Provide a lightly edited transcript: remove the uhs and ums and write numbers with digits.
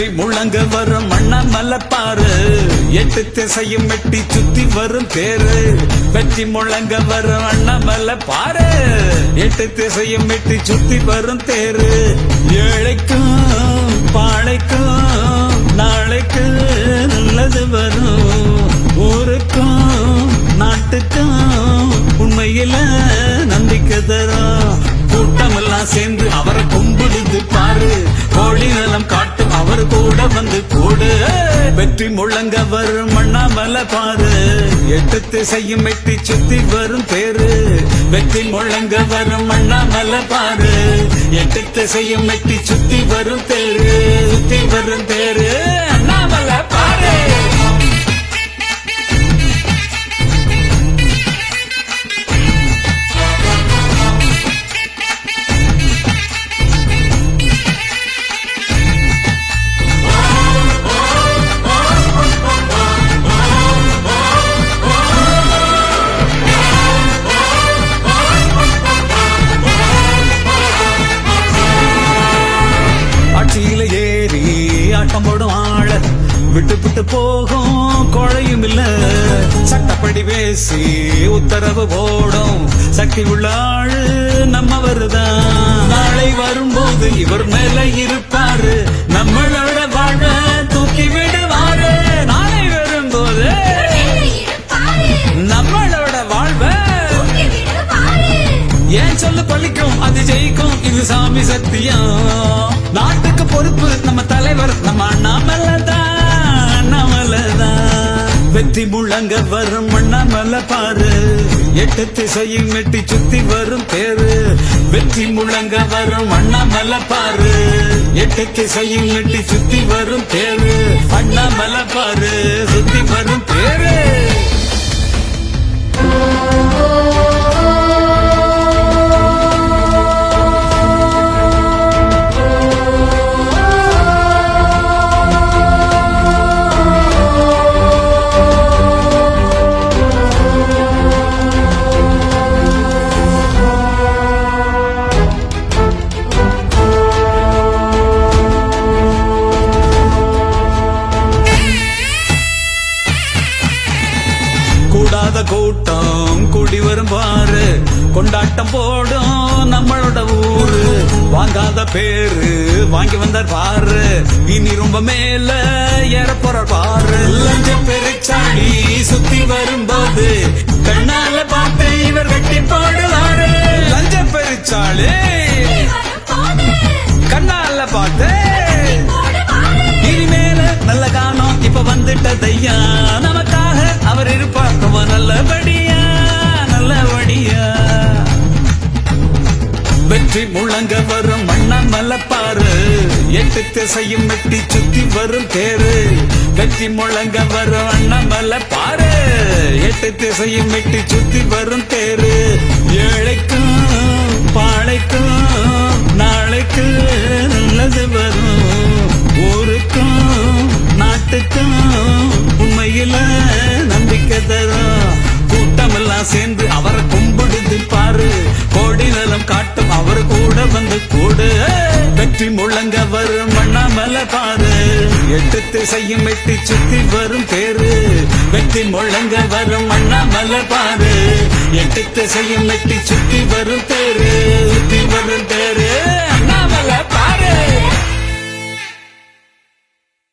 வெற்றி முழங்க வரும் அண்ணாமலை பாரு, 8 திசையும் வெட்டி சுத்தி வரும் தேரு. வெற்றி முழங்க வரும் அண்ணாமலை பாரு, 8 திசையும் வெட்டி சுத்தி வரும் தேரு. ஏழைக்கும் பாழைக்கும் நாளைக்கு நல்லது வரும், ஊருக்கும் நாட்டுக்கும் உண்மையில நம்பிக்கை தரும். கூட்டமெல்லாம் சேர்ந்து அவரை கும்பிடுது பாரு, கோழி நலம் காட்டும் அவர் கூட வந்து கூடு. வெற்றி முழங்க வரும் அண்ணாமலை பாரு, 8 திசையும் வெட்டி சுத்தி வரும் தேரு. வெற்றி முழங்க வரும் அண்ணாமலை பாரு, 8 திசையும் வெட்டி சுத்தி வரும் தேரு. சுத்தி வரும் தேரு அண்ணாமலை பாரு. ஆட்சியில ஏறி ஆட்டம் போடும் ஆள விட்டு விட்டு போகும் கொழையும் இல்ல. சட்டப்படி பேசி உத்தரவு போடும் சக்தி உள்ள ஆளு நம்ம வருதான். நாளை வரும்போது இவர் மேல இருப்பாரு, நம்மளோட வாழ தூக்கி விடுவாரு. நாளை வரும்போது நம்மளோட வாழ்வ ஏன் சொல்ல பழிக்கும், அது ஜெயிக்கும், இது சாமி சத்தியம். நாட்டுக்கு பொறுப்பு நம்ம தலைவர் நம்ம அண்ணாமலைதான், அண்ணாமலைதான். வெற்றி முழங்க வரும் அண்ணாமலை பாரு, 8 திசையும் வெட்டி சுத்தி வரும் தேரு. வெற்றி முழங்க வரும் அண்ணாமலை பாரு, 8 திசையும் வெட்டி சுத்தி வரும் தேரு. அண்ணாமலை பாரு, சுத்தி வரும் தேரு. கூடாத கூட்டம் கூடி வரும் பாரு, கொண்டாட்டம் போடும் நம்மளோட ஊரு. வாங்காத பேரு வாங்கி வந்தார் பாரு, இனி ரொம்ப மேல ஏறப்போற பாரு. லஞ்ச பெருச்சாடி சுத்தி வரும்போது கண்ணால பார்த்து இவர் கட்டி போடுவாரு. லஞ்ச பெருச்சாளி கண்ணால பார்த்து இனிமேல நல்ல காலம் இப்ப வந்துட்டதையா. நமக்காக அவர் இருப்பார் நல்லபடியா நல்லபடியா. வெற்றி முழங்க வரும் அண்ணாமலை பாரு, 8 திசையும் வெட்டி சுத்தி வரும் தேரு. வெற்றி முழங்க வரும் அண்ணாமலை பாரு, 8 திசையும் வெட்டி சுத்தி வரும் தேரு. ஏழைக்கும் பாழைக்கும் நாளைக்கு நல்லது வரும், ஊருக்கும் நாட்டுக்கும் உண்மையில நம்பிக்கை தரும். கூட்டமெல்லாம் சேர்ந்து அவரை கும்பிடுது பாரு, கோடி நலம் காட்டும் அவர் கூட வந்து கூடு. வெற்றி முழங்க வரும் அண்ணாமலை பாரு, 8 திசையும் வெட்டி சுத்தி வரும் தேரு. வெற்றி முழங்க வரும் அண்ணாமலை பாரு, 8 திசையும் வெட்டி சுத்தி வரும் தேரு. சுத்தி வரும் தேரு அண்ணாமலை பாரு.